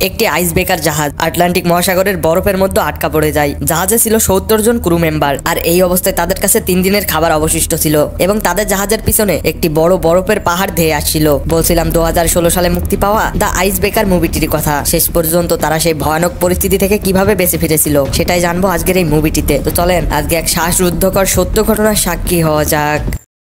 একটি ice breaker জাহাজ Atlantic মহাসাগরের বরফের মধ্যে আটকা পড়ে যায়। জাহাজে ছিল 70 জন ক্রু মেম্বার, আর এই অবস্থায় তাদের কাছে 3 দিনের খাবার অবশিষ্ট ছিল এবং তাদের জাহাজের পিছনে একটি বড় বরফের পাহাড় ধেয়ে আসছিল। বলছিলাম 2016 সালে মুক্তি পাওয়া দ্য আইস ব্রেকার মুভিটির কথা। শেষ পর্যন্ত তারা সেই ভয়ানক পরিস্থিতি থেকে কিভাবে বেঁচে ফিরেছিল সেটাই জানবো আজকের এই মুভিটিতে। তো চলেন আজকে এক শ্বাসরুদ্ধকর সত্য ঘটনার সাক্ষী হওয়া যাক।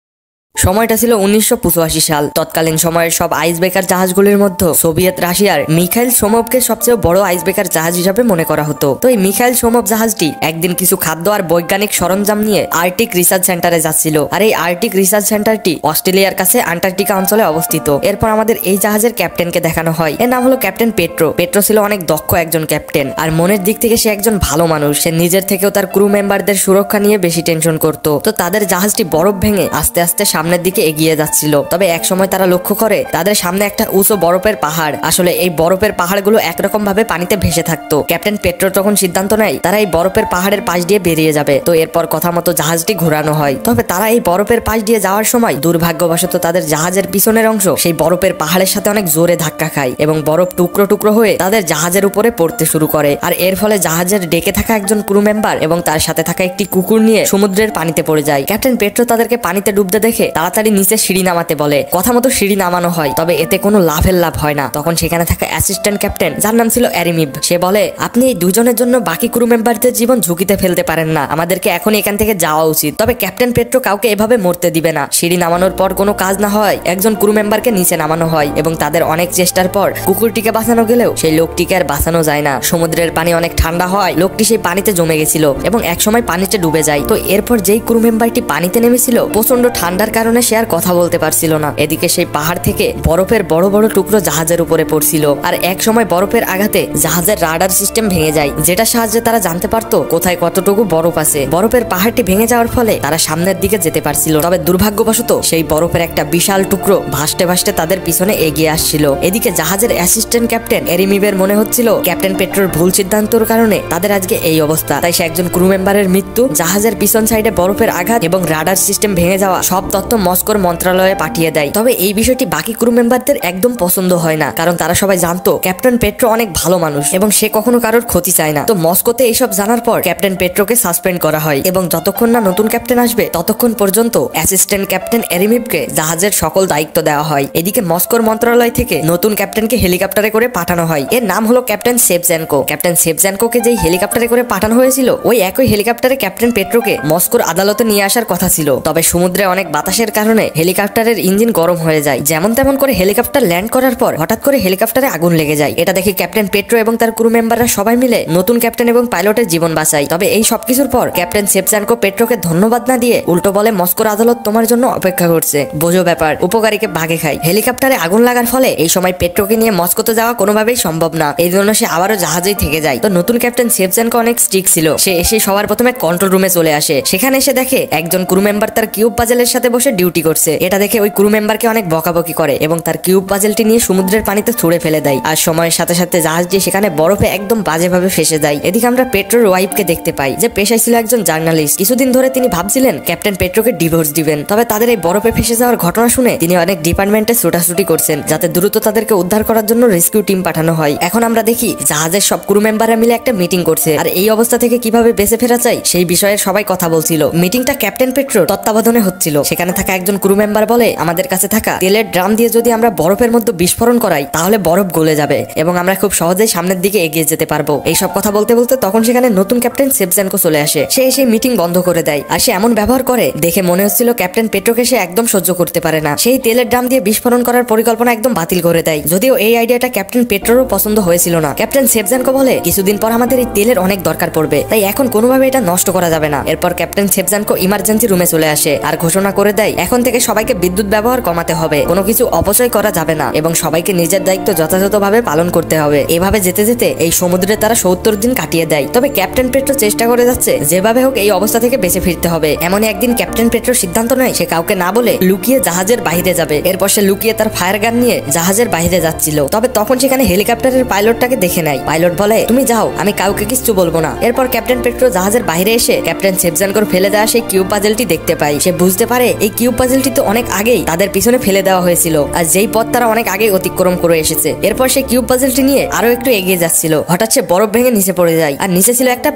সময়টা ছিল 1985 সাল। তৎকালীন সময়ের সব আইস ব্রেকার জাহাজগুলির মধ্যে সোভিয়েত রাশিয়ার মিখাইল সোমভকে সবচেয়ে বড় আইস ব্রেকার জাহাজ হিসাবে মনে করা হতো। তো এই মিখাইল সোমভ জাহাজটি একদিন কিছু খাদ্য আর বৈজ্ঞানিক সরঞ্জাম নিয়ে আর্কটিক রিসার্চ সেন্টারে যাচ্ছিল। আর এই আর্কটিক রিসার্চ সেন্টারটি অস্ট্রেলিয়ার কাছে আন্টার্কটিকা অঞ্চলে অবস্থিত। এরপর আমাদের এই জাহাজের ক্যাপ্টেনকে দেখানো হয়। এর নাম হলো ক্যাপ্টেন পেট্রো। পেট্রো ছিল অনেক দক্ষ একজন ক্যাপ্টেন, আর মনের দিক থেকে সে একজন ভালো মানুষ। সে নিজের থেকেও তার ক্রু মেম্বারদের সুরক্ষা নিয়ে বেশি টেনশন করতো। তো তাদের জাহাজটি বরফ ভেঙে আস্তে আস্তে সামনের দিকে এগিয়ে যাচ্ছিল। তবে এক সময় তারা লক্ষ্য করে তাদের সামনে একটা উঁচু বরফের পাহাড়। আসলে এই বরফের পাহাড়গুলো একরকম ভাবে পানিতে ভেসে থাকতো। ক্যাপ্টেন পেট্রো তখন সিদ্ধান্ত নেয় তারা এই বরফের পাহাড়ের পাশ দিয়ে বেরিয়ে যাবে। তো এরপর কথা মতো জাহাজটি ঘোরানো হয়। তবে তারা এই বরফের পাশ দিয়ে যাওয়ার সময় দুর্ভাগ্যবশত তাদের জাহাজের পিছনের অংশ সেই বরফের পাহাড়ের সাথে অনেক জোরে ধাক্কা খায় এবং বরফ টুকরো টুকরো হয়ে তাদের জাহাজের উপরে পড়তে শুরু করে। আর এর ফলে জাহাজের ডেকে থাকা একজন ক্রু মেম্বার এবং তার সাথে থাকা একটি কুকুর নিয়ে সমুদ্রের পানিতে পড়ে যায়। ক্যাপ্টেন পেট্রো তাদেরকে পানিতে ডুবতে দেখে তাড়াতাড়ি নিচে সিঁড়ি নামাতে বলে। কথা মতো সিঁড়ি নামানো হয়, তবে এতে কোনো লাভ হয় না। তখন সেখানে থাকা অ্যাসিস্ট্যান্ট ক্যাপ্টেন, যার নাম ছিল অ্যারিমিব, সে বলে আপনি এই দুজনের জন্য বাকি ক্রু মেম্বারদের জীবন ঝুঁকিতে ফেলতে পারেন না, আমাদেরকে এখন এখান থেকে যাওয়া উচিত। তবে ক্যাপ্টেন পেট্রো কাউকে এভাবে মরতে দিবে না। সিঁড়ি নামানোর পর কোনো কাজ না হয় একজন ক্রু মেম্বারকে নিচে নামানো হয় এবং তাদের অনেক চেষ্টার পর কুকুরটিকে বাঁচানো গেলেও সেই লোকটিকে আর বাঁচানো যায় না। সমুদ্রের পানি অনেক ঠান্ডা হয়, লোকটি সেই পানিতে জমে গেছিল এবং একসময় পানিতে ডুবে যায়। তো এরপর যেই ক্রু মেম্বারটি পানিতে নেমেছিল প্রচন্ড ঠান্ডার কারণে সে আর কথা বলতে পারছিল না। এদিকে সেই পাহাড় থেকে বরফের বড় বড় টুকরো জাহাজের উপরে পড়ছিল, আর এক সময় বরফের আঘাতে জাহাজের রাডার সিস্টেম ভেঙে যায়, যেটা সাহায্যে তারা জানতে পারতো কোথায় কতটুকু বরফ আছে। বরফের পাহাড়টি ভেঙে যাওয়ার ফলে তারা সামনের দিকে যেতে পারছিল। তবে দুর্ভাগ্যবশত সেই বরফের একটা বিশাল টুকরো ভাসতে ভাসতে তাদের পিছনে এগিয়ে আসছিল। এদিকে জাহাজের অ্যাসিস্ট্যান্ট ক্যাপ্টেন এরিমিবের মনে হচ্ছিল ক্যাপ্টেন পেট্রোর ভুল সিদ্ধান্তর কারণে তাদের আজকে এই অবস্থা। তাই সে একজন ক্রু মেম্বারের মৃত্যু, জাহাজের পিছন সাইডে বরফের আঘাত এবং রাডার সিস্টেম ভেঙে যাওয়া সব তথ্য মস্কোর মন্ত্রণালয়ে পাঠিয়ে দেয়। তবে এই বিষয়টি বাকি ক্রু মেম্বারদের একদম পছন্দ হয় না, কারণ তারা সবাই জানতো ক্যাপ্টেন পেট্রো অনেক ভালো মানুষ এবং সে কখনো কারোর ক্ষতি চায় না। তো মস্কোতে এইসব জানার পর ক্যাপ্টেন পেট্রোকে সাসপেন্ড করা হয় এবং যতক্ষণ না নতুন ক্যাপ্টেন আসবে ততক্ষণ পর্যন্ত অ্যাসিস্ট্যান্ট ক্যাপ্টেন এরিমিবকে জাহাজের সকল দায়িত্ব দেওয়া হয়। এদিকে মস্কোর মন্ত্রণালয় থেকে নতুন ক্যাপ্টেনকে হেলিকপ্টারে করে পাঠানো হয়। এর নাম হলো ক্যাপ্টেন সেভজেনকো। ক্যাপ্টেন সেভজেনকোকে যেই হেলিকপ্টারে করে পাঠানো হয়েছিল ওই একই হেলিকপ্টারে ক্যাপ্টেন পেট্রোকে মস্কোর আদালতে নিয়ে আসার কথা ছিল। তবে সমুদ্রে অনেক বাতাসের কারণে হেলিকপ্টারের ইঞ্জিন গরম হয়ে যায়। যেমন তেমন করে হেলিকপ্টার ল্যান্ড করার পর হঠাৎ করে হেলিকপ্টারে আগুন লেগে যায়। এটা দেখে ক্যাপ্টেন পেট্রো এবং তার ক্রু মেম্বাররা সবাই মিলে নতুন ক্যাপ্টেন এবং পাইলটের জীবন বাঁচায়। তবে এই সবকিছুর পর ক্যাপ্টেন সেভজেনকো পেট্রোকে ধন্যবাদ না দিয়ে উল্টো বলে মস্কোর আদালত তোমার জন্য অপেক্ষা করছে। বোঝো ব্যাপার, উপকারীকে ভাগে খায়। হেলিকপ্টারে আগুন লাগার ফলে এই সময় পেট্রোকে নিয়ে মস্কোতে যাওয়া কোনোভাবেই সম্ভব না। এই জন্য সে আবারও জাহাজেই থেকে যায়। তো নতুন ক্যাপ্টেন সেভজেনকো অনেক স্ট্রিক্ট ছিল। সে এসে সবার প্রথমে কন্ট্রোল রুমে চলে আসে। সেখানে এসে দেখে একজন ক্রু মেম্বার তার কিউব পাজেলের সাথে বসে ডিউটি করছে। এটা দেখে ওই ক্রু মেম্বারকে অনেক বকাবকি করে এবং তার কিউব পাজেলটি নিয়ে সমুদ্রের পানিতে ছুড়ে ফেলে দেয়। আর সময়ের সাথে সাথে জাহাজটি সেখানে বরফে একদম বাজেভাবে ফেসে যায়। এদিকে আমরা পেট্রোর ওয়াইফকে দেখতে পাই, যে পেশায় ছিল একজন জার্নালিস্ট। কিছুদিন ধরে তিনি ভাবছিলেন ক্যাপ্টেন পেট্রোকে ডিভোর্স দিবেন। তবে তাদের এই বরফে ফেসে যাওয়ার ঘটনা শুনে তিনি অনেক ডিপার্টমেন্টে ছুটাছুটি করছেন যাতে দ্রুত তাদেরকে উদ্ধার করার জন্য রেস্কিউ টিম পাঠানো হয়। এখন আমরা দেখি জাহাজের সব ক্রু মেম্বাররা মিলে একটা মিটিং করছে, আর এই অবস্থা থেকে কিভাবে বেঁচে ফেরা যায় সেই বিষয়ে সবাই কথা বলছিল। মিটিংটা ক্যাপ্টেন পেট্রোর তত্ত্বাবধানে হচ্ছিল। সেখানে থাকা একজন ক্রু মেম্বার বলে আমাদের কাছে থাকা তেলের ড্রাম দিয়ে যদি আমরা বরফের মধ্যে বিস্ফোরণ করাই তাহলে বরফ গলে যাবে এবং আমরা খুব সহজেই সামনের দিকে এগিয়ে যেতে পারবো। এইসব কথা বলতে বলতে তখন সেখানে নতুন ক্যাপ্টেন সেভজেনকো চলে আসে। সে এসে মিটিং বন্ধ করে দেয়, আর সে এমন ব্যবহার করে দেখে মনে হচ্ছিল ক্যাপ্টেন পেট্রোকে সে একদম সহ্য করতে পারে না। সেই তেলের ড্রাম দিয়ে বিস্ফোরণ করার পরিকল্পনা একদম বাতিল করে দেয়। যদিও এই আইডিয়াটা ক্যাপ্টেন পেট্রোরও পছন্দ হয়েছিল না। ক্যাপ্টেন সেভজেনকো বলে কিছুদিন পর আমাদের এই তেলের অনেক দরকার পড়বে, তাই এখন কোনোভাবে এটা নষ্ট করা যাবে না। এরপর ক্যাপ্টেন সেভজেনকো ইমার্জেন্সি রুমে চলে আসে আর ঘোষণা করে দেয় এখন থেকে সবাইকে বিদ্যুৎ ব্যবহার কমাতে হবে, কোনো কিছু অপচয় করা যাবে না এবং সবাইকে নিজের দায়িত্ব যথাযথভাবে পালন করতে হবে। এভাবে যেতে যেতে এই সমুদ্রে তারা 70 দিন কাটিয়ে দেয়। তবে ক্যাপ্টেন পেট্রো চেষ্টা করে যাচ্ছে যেভাবে হোক এই অবস্থা থেকে বেঁচে ফিরতে হবে। এমনই একদিন ক্যাপ্টেন পেট্রো সিদ্ধান্ত নেয় সে কাউকে না বলে লুকিয়ে জাহাজের বাইরে যাবে। এরপর সে লুকিয়ে তার ফায়ার গান নিয়ে জাহাজের বাইরে যাচ্ছিল। তবে তখন সেখানে হেলিকপ্টারের পাইলটটাকে দেখে নেয়। পাইলট বলে তুমি যাও, আমি কাউকে কিছু বলবো না। এরপর ক্যাপ্টেন পেট্রো জাহাজের বাইরে এসে ক্যাপ্টেন সেভজেনকোর ফেলে দেওয়া সেই কিউব পাজেলটি দেখতে পায়। সে বুঝতে পারে এই কিউব পাজলটি তো অনেক আগেই তাদের পিছনে ফেলে দেওয়া হয়েছিল, আর যেই পথ তারা অনেক আগেই অতিক্রম করে এসেছে। এরপর সেই কিউব পাজলটি নিয়ে আরো একটু এগিয়ে যাচ্ছিল, হঠাৎ সে বরফ ভেঙে নিচে পড়ে যায়, আর নিচে ছিল একটা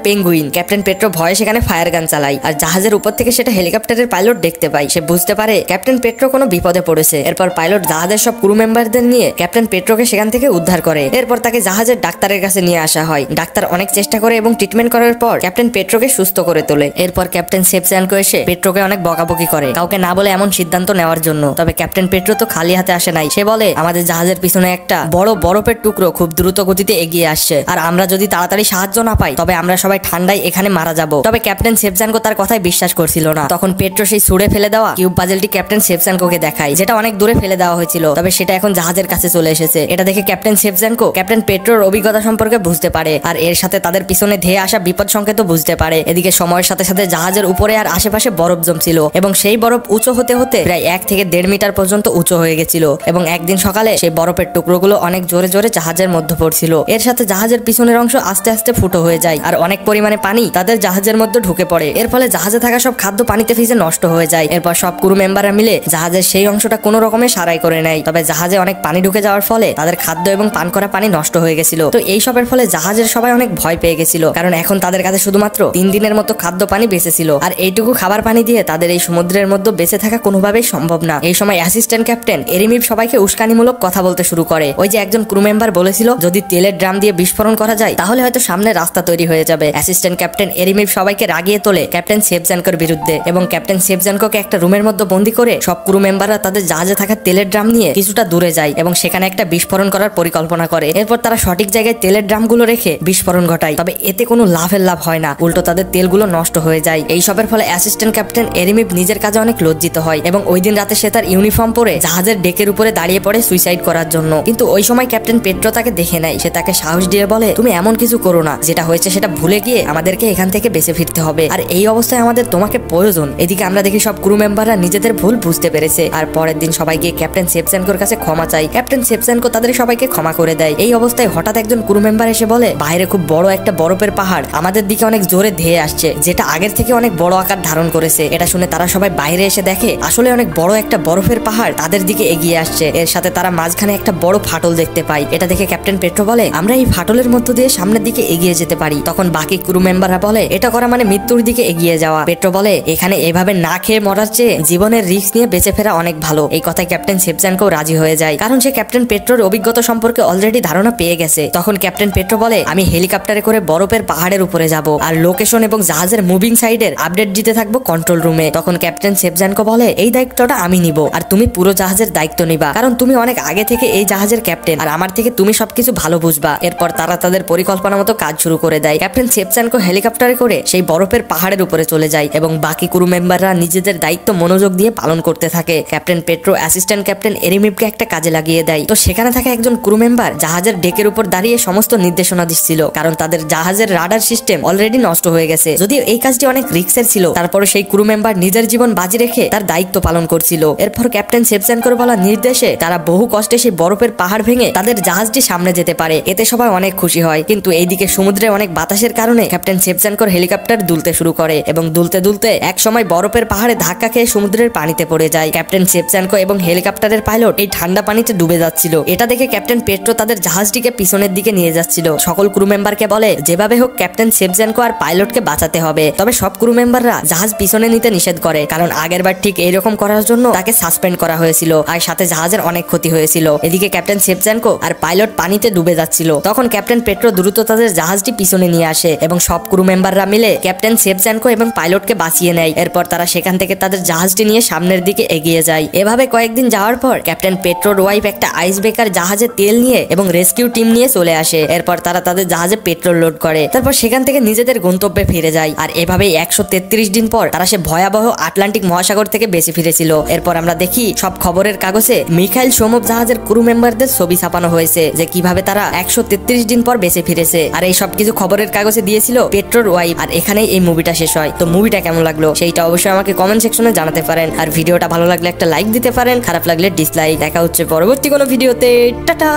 পেঙ্গুইন। ক্যাপ্টেন পেট্রো ভয়ে সেখানে ফায়ার গান চালায়, আর জাহাজের উপর থেকে সেটা হেলিকপ্টারের পাইলট দেখতে পায়। সে বুঝতে পারে ক্যাপ্টেন পেট্রো কোনো বিপদে পড়েছে। এরপর পাইলট জাহাজের সব ক্রু মেম্বারদের নিয়ে ক্যাপ্টেন পেট্রোকে সেখান থেকে উদ্ধার করে। এরপর তাকে জাহাজের ডাক্তারের কাছে নিয়ে আসা হয়। ডাক্তার অনেক চেষ্টা করে এবং ট্রিটমেন্ট করার পর ক্যাপ্টেন পেট্রোকে সুস্থ করে তোলে। এরপর ক্যাপ্টেন শেফচানকো এসে পেট্রোকে অনেক বকাবকি করে, কাউকে না বলে এমন সিদ্ধান্ত নেওয়ার জন্য। তবে ক্যাপ্টেন পেট্রো তো খালি হাতে আসে নাই। সে বলে আমাদের জাহাজের পিছনে একটা বড় বরফের টুকরো খুব দ্রুত গতিতে এগিয়ে আসছে, আর আমরা যদি তাড়াতাড়ি সাহায্য না পাই তবে আমরা সবাই ঠান্ডায় এখানে মারা যাব। তবে ক্যাপ্টেন শেফচানকো তার কথায় বিশ্বাস করছিল না। তখন পেট্রো সেই ছুঁড়ে ফেলে দেওয়া কিউব পাজলটি ক্যাপ্টেন শেফচানকোকে দেখায়, যেটা অনেক দূরে ফেলে দেওয়া হয়েছিল, তবে সেটা এখন জাহাজের কাছে চলে এসেছে। এটা দেখে ক্যাপ্টেন শেফচানকো ক্যাপ্টেন পেট্রোর অভিজ্ঞতা সম্পর্কে বুঝতে পারে, আর এর সাথে তাদের পিছনে ধেয়ে আসা বিপদ সংকেতও বুঝতে পারে। এদিকে সময়ের সাথে সাথে জাহাজের উপরে আর আশেপাশে বরফ জমছিল, এবং সেই বরফ উঁচু হতে হতে প্রায় 1 থেকে 1.5 মিটার পর্যন্ত উঁচু হয়ে গেছিল। এবং একদিন সকালে সেই বরফের টুকরোগুলো অনেক জোরে জোরে জাহাজের মধ্যে পড়ছিল। এর সাথে জাহাজের পিছনের অংশ আস্তে আস্তে ফুটো হয়ে যায়, আর অনেক পরিমাণে পানি তাদের জাহাজের মধ্যে ঢুকে পড়ে। এর ফলে জাহাজে থাকা সব খাদ্য পানিতে ভিজে নষ্ট হয়ে যায়। এরপর সব ক্রু মেম্বাররা মিলে জাহাজের সেই অংশটা কোনো রকমে সারাই করে নেয়। তবে জাহাজে অনেক পানি ঢুকে যাওয়ার ফলে তাদের খাদ্য এবং পান করা পানি নষ্ট হয়ে গেছিল। তো এই সবের ফলে জাহাজের সবাই অনেক ভয় পেয়ে গেছিল, কারণ এখন তাদের কাছে শুধুমাত্র 3 দিনের মতো খাদ্য পানি বেঁচে ছিল, আর এইটুকু খাবার পানি দিয়ে তাদের এই সমুদ্রের মধ্যে বেঁচে থাকা কোনোভাবেই সম্ভব না। এই সময় অ্যাসিস্ট্যান্ট ক্যাপ্টেন এরিমিভ সবাইকে উস্কানিমূলক কথা বলতে শুরু করে। ওই যে একজন ক্রু মেম্বার বলেছিল যদি তেলের ড্রাম দিয়ে বিস্ফোরণ করা যায় তাহলে হয়তো সামনে রাস্তা তৈরি হয়ে যাবে। অ্যাসিস্ট্যান্ট ক্যাপ্টেন এরিমিভ সবাইকে রাগিয়ে তোলে ক্যাপ্টেন শেফচানকোর বিরুদ্ধে, এবং ক্যাপ্টেন শেফচানকোকে একটা রুমের মধ্যে বন্দী করে সব ক্রু মেম্বাররা তাদের জাহাজে থাকা তেলের ড্রাম নিয়ে কিছুটা দূরে যায় এবং সেখানে একটা বিস্ফোরণ করার পরিকল্পনা করে। এরপর তারা সঠিক জায়গায় তেলের ড্রামগুলো রেখে বিস্ফোরণ ঘটায়, তবে এতে কোনো লাভ হয় না, উল্টো তাদের তেলগুলো নষ্ট হয়ে যায়। এই সবের ফলে অ্যাসিস্ট্যান্ট ক্যাপ্টেন এরিমিভ নিজের কাজে অনেক লজ্জিত হয়, এবং ওই দিন রাতে সে তার ইউনিফর্ম পরে জাহাজের ডেকের উপরে দাঁড়িয়ে পড়ে সুইসাইড করার জন্য। কিন্তু ওই সময় ক্যাপ্টেন পেট্রো তাকে দেখে নেয়। সে তাকে সাহস দিয়ে বলে তুমি এমন কিছু করো না, যেটা হয়েছে সেটা ভুলে গিয়ে আমাদেরকে এখান থেকে বেঁচে ফিরতে হবে, আর এই অবস্থায় আমাদের তোমাকে প্রয়োজন। এদিকে আমরা দেখি সব ক্রু মেম্বাররা নিজেদের ভুল বুঝতে পেরেছে, আর পরের দিন সবাই গিয়ে ক্যাপ্টেন শেফচানকোর কাছে ক্ষমা চাই। ক্যাপ্টেন শেফচানকো তাদের সবাইকে ক্ষমা করে দেয়। এই অবস্থায় হঠাৎ একজন ক্রু মেম্বার এসে বলে বাইরে খুব বড় একটা বরফের পাহাড় আমাদের দিকে অনেক জোরে ধেয়ে আসছে, যেটা আগের থেকে অনেক বড় আকার ধারণ করেছে। এটা শুনে তারা সবাই বাইরে এসে দেখে আসলে অনেক বড় একটা বরফের পাহাড় তাদের দিকে এগিয়ে আসছে। এর সাথে তারা মাঝখানে একটা বড় ফাটল দেখতে পায়। এটা দেখে ক্যাপ্টেন পেট্রো বলে আমরা এই ফাটলের মধ্য দিয়ে সামনের দিকে এগিয়ে যেতে পারি। তখন বাকি ক্রু মেম্বাররা বলে এটা করা মানে মৃত্যুর দিকে এগিয়ে যাওয়া। পেট্রো বলে এখানে এভাবে না খেয়ে মরার চেয়ে জীবনের রিস্ক নিয়ে বেঁচে ফেরা অনেক ভালো। এই কথায় ক্যাপ্টেন শেফচানকো রাজি হয়ে যায়, কারণ সে ক্যাপ্টেন পেট্রোর অভিজ্ঞতা সম্পর্কে অলরেডি ধারণা পেয়ে গেছে। তখন ক্যাপ্টেন পেট্রো বলে আমি হেলিকপ্টারে করে বরফের পাহাড়ের উপরে যাব, আর লোকেশন এবং জাহাজের মুভিং সাইডের আপডেট দিতে থাকবো কন্ট্রোল রুমে। তখন ক্যাপ্টেন শেফচানকো বলে এই দায়িত্বটা আমি নিব, আর তুমি পুরো জাহাজের দায়িত্ব নিবা, কারণ তুমি অনেক আগে থেকে এই জাহাজের ক্যাপ্টেন, আর আমার থেকে তুমি সবকিছু ভালো বুঝবা। এরপর তারা তাদের পরিকল্পনা মতো কাজ শুরু করে দেয়। ক্যাপ্টেন শেফচানকো হেলিকপ্টারে করে সেই বরফের পাহাড়ের উপরে চলে যায়, এবং বাকি ক্রু মেম্বাররা নিজেদের দায়িত্ব মনোযোগ দিয়ে পালন করতে থাকে। ক্যাপ্টেন পেট্রো অ্যাসিস্ট্যান্ট ক্যাপ্টেন এরিমিভকে একটা কাজে লাগিয়ে দেয়। তো সেখানে থাকা একজন ক্রু মেম্বার জাহাজের ডেকের উপর দাঁড়িয়ে সমস্ত নির্দেশনা দিচ্ছিল, কারণ তাদের জাহাজের রাডার সিস্টেম অলরেডি নষ্ট হয়ে গেছে। যদিও এই কাজটি অনেক রিস্কের ছিল, তারপরে সেই ক্রু মেম্বার নিজের জীবন বাজি রেখে তার দায়িত্ব পালন করছিল। এরপর ক্যাপ্টেন শেফচানকোর বলা নির্দেশে তারা বহু কষ্টে সেই বরফের পাহাড় ভেঙে তাদের জাহাজটি সামনে যেতে পারে। এতে সবাই অনেক খুশি হয়, কিন্তু এইদিকে সমুদ্রে অনেক বাতাসের কারণে ক্যাপ্টেন শেফচানকোর হেলিকপ্টার দুলতে শুরু করে, এবং দুলতে দুলতে এক সময় বরফের পাহাড়ে ধাক্কা খেয়ে সমুদ্রের পানিতে পড়ে যায়। ক্যাপ্টেন শেফচানকো এবং হেলিকপ্টারের পাইলট এই ঠান্ডা পানিতে ডুবে যাচ্ছিল। এটা দেখে ক্যাপ্টেন পেট্রো তাদের জাহাজটিকে পিছনের দিকে নিয়ে যাচ্ছিল। সকল ক্রু মেম্বারকে বলে যেভাবে হোক ক্যাপ্টেন শেফচানকো আর পাইলটকে বাঁচাতে হবে। তবে সব ক্রু মেম্বাররা জাহাজ পিছনে নিতে নিষেধ করে, কারণ আগেরবার ঠিক এইরকম করার জন্য তাকে সাসপেন্ড করা হয়েছিল, আর সাথে জাহাজের অনেক ক্ষতি হয়েছিল। এদিকে ক্যাপ্টেন শেফচানকো আর পাইলট পানিতে ডুবে যাচ্ছিল। তখন ক্যাপ্টেন পেট্রো দ্রুত তাদের জাহাজটি পিছনে নিয়ে আসে, এবং সব ক্রু মেম্বাররা মিলে ক্যাপ্টেন শেফচানকো এবং পাইলটকে বাঁচিয়ে নেয়। এরপর তারা সেখান থেকে তাদের জাহাজটি নিয়ে সামনের দিকে এগিয়ে যায়। এভাবে কয়েকদিন যাওয়ার পর ক্যাপ্টেন পেট্রোর ওয়াইফ একটা আইস ব্রেকার জাহাজে তেল নিয়ে এবং রেস্কিউ টিম নিয়ে চলে আসে। এরপর তারা তাদের জাহাজে পেট্রোল লোড করে, তারপর সেখান থেকে নিজেদের গন্তব্যে ফিরে যায়। আর এভাবেই 133 দিন পর তারা সে ভয়াবহ আটলান্টিক মহাসাগর থেকে বেঁচে ফিরেছিল। এরপর আমরা দেখি সব খবরের কাগজে মিখাইল সোমভ জাহাজের ক্রু মেম্বারদের ছবি ছাপানো হয়েছে, যে কিভাবে তারা 133 দিন পর বেঁচে ফিরেছে। আর এই সবকিছু খবরের কাগজে দিয়েছিল পেট্রোর ওয়াইফ। আর এখানেই এই মুভিটা শেষ হয়। তো মুভিটা কেমন লাগলো সেইটা অবশ্যই আমাকে কমেন্ট সেকশনে জানাতে পারেন, আর ভিডিওটা ভালো লাগলে একটা লাইক দিতে পারেন, খারাপ লাগলে ডিসলাইক। দেখা হচ্ছে পরবর্তী কোনো ভিডিওতে। টাটা।